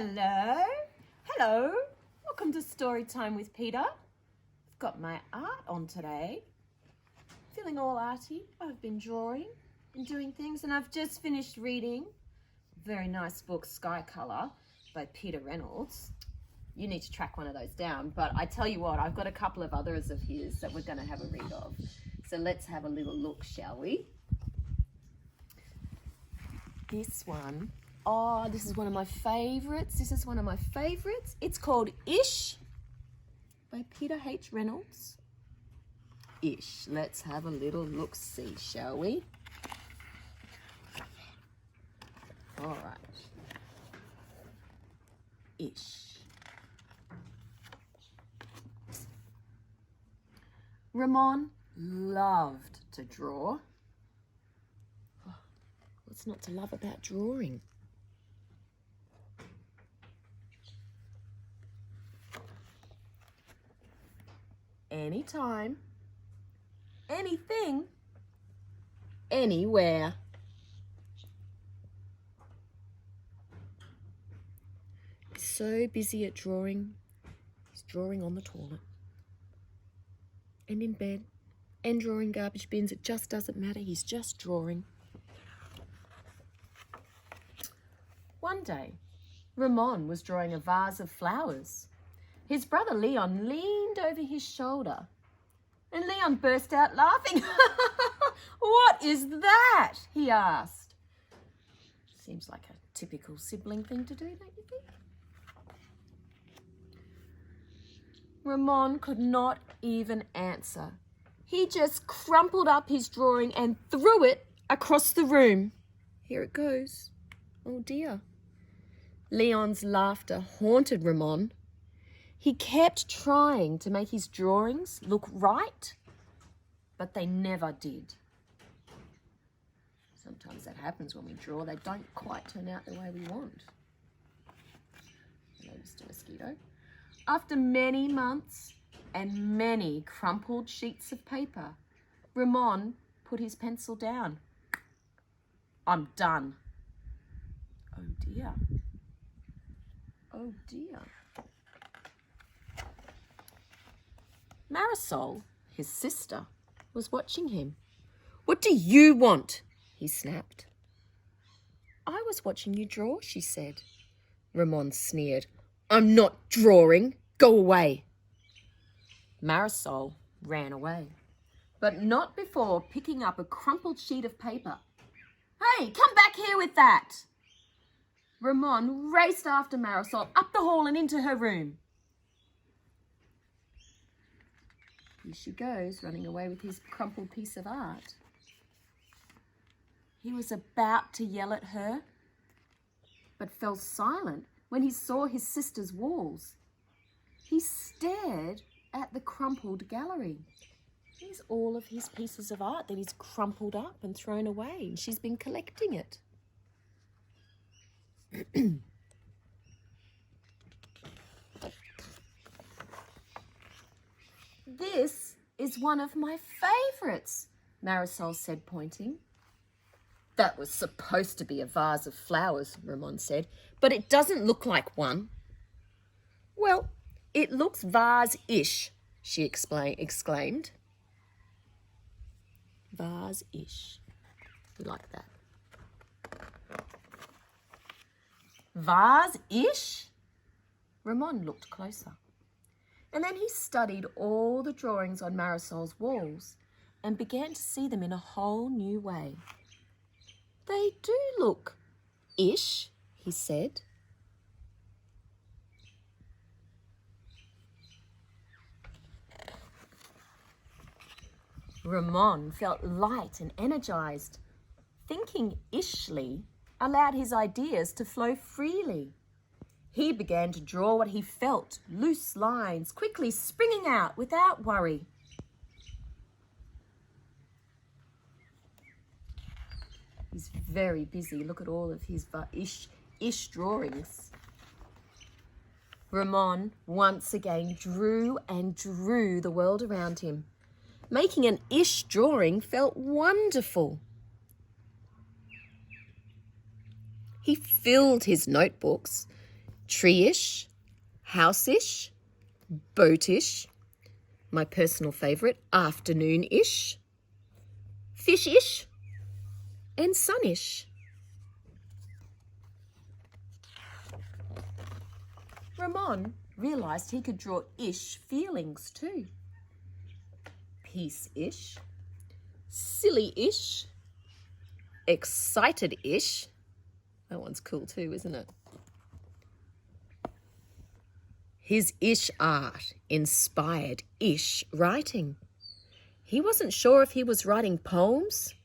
Hello. Hello. Welcome to Storytime with Peter. I've got my art on today. Feeling all arty. I've been drawing and doing things, and I've just finished reading a very nice book, Sky Colour, by Peter Reynolds. You need to track one of those down, but I tell you what, I've got a couple of others of his that we're going to have a read of. So let's have a little look, shall we? This one. Oh, this is one of my favourites. It's called Ish by Peter A Reynolds. Ish. Let's have a little look-see, shall we? All right. Ish. Ramon loved to draw. What's not to love about drawing? Anytime, anything, anywhere. He's so busy at drawing. He's drawing on the toilet and in bed and drawing garbage bins. It just doesn't matter. He's just drawing. One day, Ramon was drawing a vase of flowers. His brother Leon leaned over his shoulder and Leon burst out laughing. "What is that?" he asked. Seems like a typical sibling thing to do, don't you think? Ramon could not even answer. He just crumpled up his drawing and threw it across the room. Here it goes. Oh dear. Leon's laughter haunted Ramon. He kept trying to make his drawings look right, but they never did. Sometimes that happens when we draw. They don't quite turn out the way we want. Hello, Mr. Mosquito. After many months and many crumpled sheets of paper, Ramon put his pencil down. "I'm done." Oh dear. Oh dear. Marisol, his sister, was watching him. "What do you want?" he snapped. "I was watching you draw," she said. Ramon sneered. "I'm not drawing. Go away." Marisol ran away, but not before picking up a crumpled sheet of paper. "Hey, come back here with that!" Ramon raced after Marisol up the hall and into her room. Here she goes, running away with his crumpled piece of art. He was about to yell at her, but fell silent when he saw his sister's walls. He stared at the crumpled gallery. Here's all of his pieces of art that he's crumpled up and thrown away, and she's been collecting it. "This is one of my favourites," Marisol said, pointing. "That was supposed to be a vase of flowers," Ramon said, "but it doesn't look like one." "Well, it looks vase-ish," she exclaimed. Vase-ish. We like that. Vase-ish? Ramon looked closer. And then he studied all the drawings on Marisol's walls and began to see them in a whole new way. "They do look ish," he said. Ramon felt light and energized. Thinking ishly allowed his ideas to flow freely. He began to draw what he felt, loose lines, quickly springing out without worry. He's very busy. Look at all of his ish drawings. Ramon once again drew and drew the world around him. Making an ish drawing felt wonderful. He filled his notebooks tree-ish, house-ish, boat-ish, my personal favourite, afternoon-ish, fish-ish, and sun-ish. Ramon realised he could draw ish feelings too. Peace-ish, silly-ish, excited-ish. That one's cool too, isn't it? His ish art inspired ish writing. He wasn't sure if he was writing poems,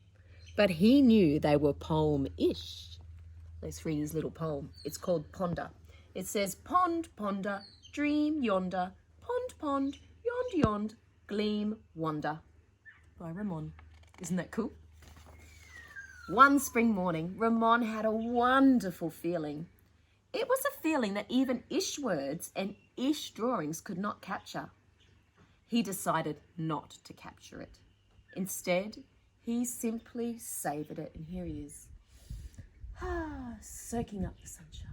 but he knew they were poem-ish. Let's read his little poem. It's called Ponder. It says, pond, ponder, dream yonder, pond, pond, yond, yond, gleam, wonder. By Ramon. Isn't that cool? One spring morning, Ramon had a wonderful feeling. It was a feeling that even ish words and ish drawings could not capture. He decided not to capture it. Instead, he simply savoured it. And here he is, soaking up the sunshine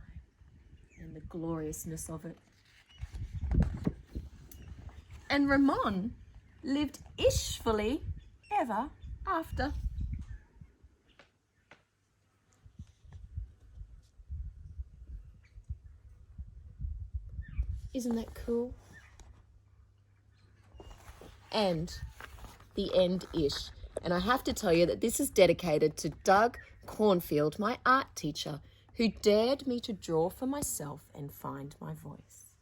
and the gloriousness of it. And Ramon lived ishfully ever after. Isn't that cool? And the end-ish. And I have to tell you that this is dedicated to Doug Cornfield, my art teacher, who dared me to draw for myself and find my voice.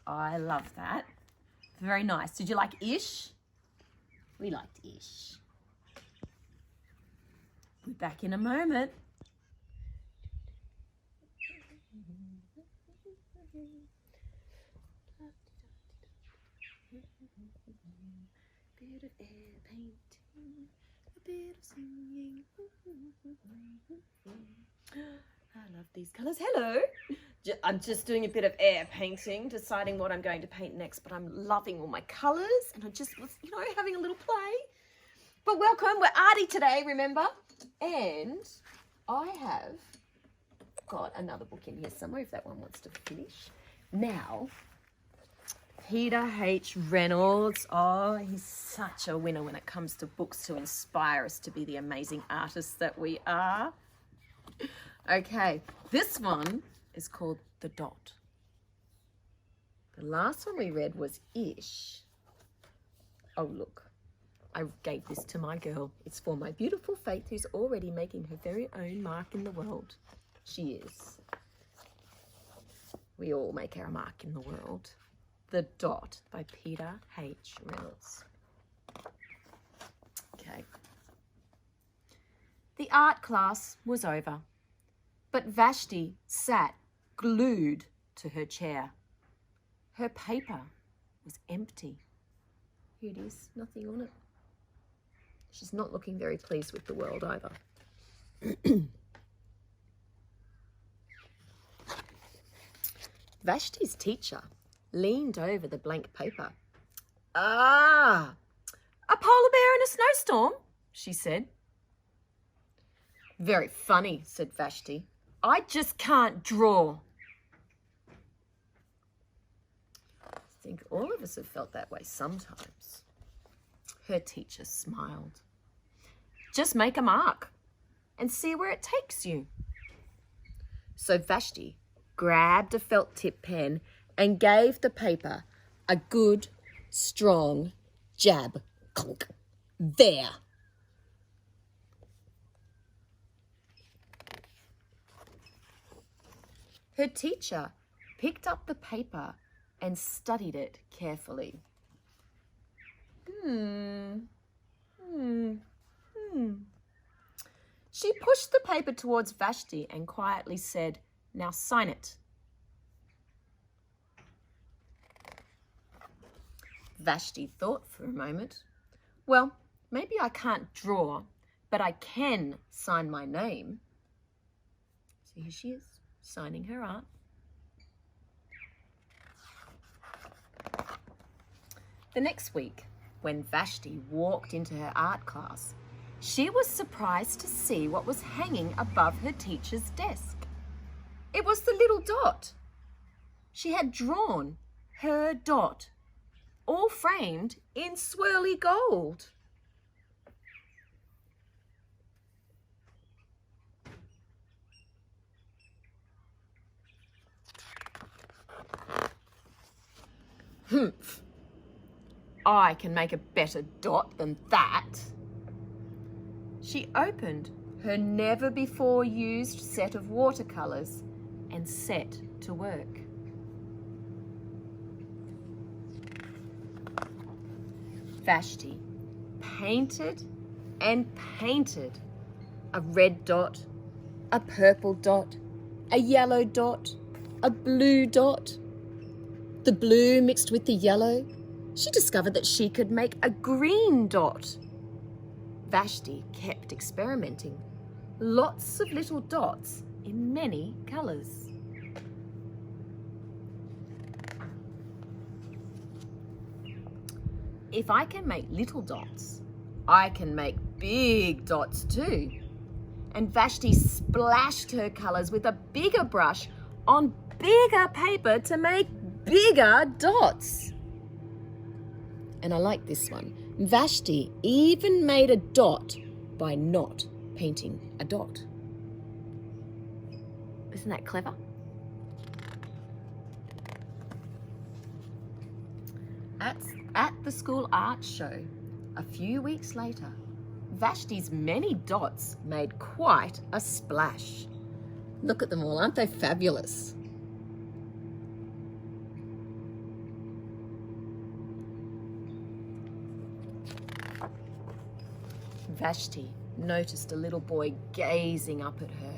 I love that. Very nice. Did you like ish? We liked ish. Be back in a moment. Bit of air painting, a bit of singing. I love these colours. Hello. I'm just doing a bit of air painting, deciding what I'm going to paint next, but I'm loving all my colours and I just was, having a little play. But welcome, we're arty today, remember? And I have got another book in here somewhere if that one wants to finish. Now, Peter A Reynolds. Oh, he's such a winner when it comes to books to inspire us to be the amazing artists that we are. Okay, this one is called The Dot. The last one we read was Ish. Oh, look, I gave this to my girl. It's for my beautiful Faith, who's already making her very own mark in the world. She is. We all make our mark in the world. The Dot by Peter A Reynolds. Okay. The art class was over, but Vashti sat glued to her chair. Her paper was empty. Here it is, nothing on it. She's not looking very pleased with the world either. Vashti's teacher leaned over the blank paper. "Ah, a polar bear in a snowstorm," she said. "Very funny," said Vashti. "I just can't draw." I think all of us have felt that way sometimes. Her teacher smiled. "Just make a mark and see where it takes you." So Vashti grabbed a felt tip pen and gave the paper a good, strong jab. Clunk. There. Her teacher picked up the paper and studied it carefully. She pushed the paper towards Vashti and quietly said, "Now sign it." Vashti thought for a moment. "Well, maybe I can't draw, but I can sign my name." So here she is, signing her art. The next week, when Vashti walked into her art class, she was surprised to see what was hanging above her teacher's desk. It was the little dot, she had drawn her dot, all framed in swirly gold. Humph! I can make a better dot than that. She opened her never-before-used set of watercolours and set to work. Vashti painted and painted a red dot, a purple dot, a yellow dot, a blue dot. The blue mixed with the yellow, she discovered that she could make a green dot. Vashti kept experimenting. Lots of little dots in many colours. If I can make little dots, I can make big dots too. And Vashti splashed her colours with a bigger brush on bigger paper to make bigger dots. And I like this one. Vashti even made a dot by not painting a dot. Isn't that clever? At the school art show, a few weeks later, Vashti's many dots made quite a splash. Look at them all, aren't they fabulous? Vashti noticed a little boy gazing up at her.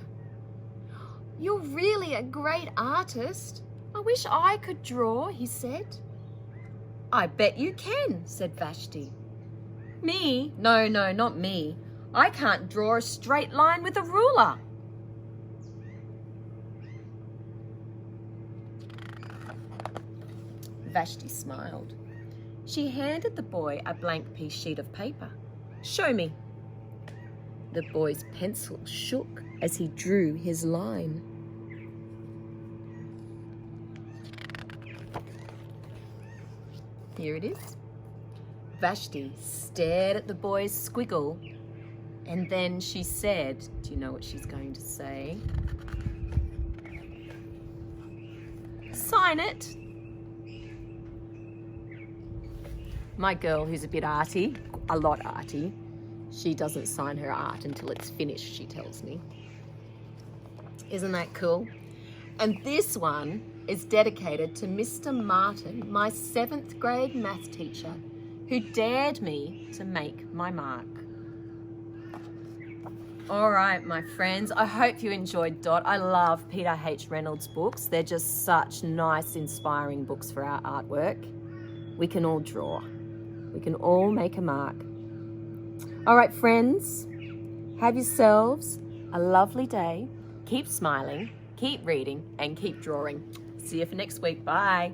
"You're really a great artist. I wish I could draw," he said. "I bet you can," said Vashti. "Me? No, not me. I can't draw a straight line with a ruler." Vashti smiled. She handed the boy a blank piece sheet of paper. "Show me." The boy's pencil shook as he drew his line. Here it is. Vashti stared at the boy's squiggle and then she said, do you know what she's going to say? "Sign it." My girl, who's a bit arty, a lot arty, she doesn't sign her art until it's finished, she tells me. Isn't that cool? And this one is dedicated to Mr. Martin, my 7th grade math teacher, who dared me to make my mark. All right, my friends, I hope you enjoyed Dot. I love Peter A Reynolds books. They're just such nice, inspiring books for our artwork. We can all draw. We can all make a mark. All right, friends, have yourselves a lovely day. Keep smiling, keep reading, and keep drawing. See you for next week. Bye.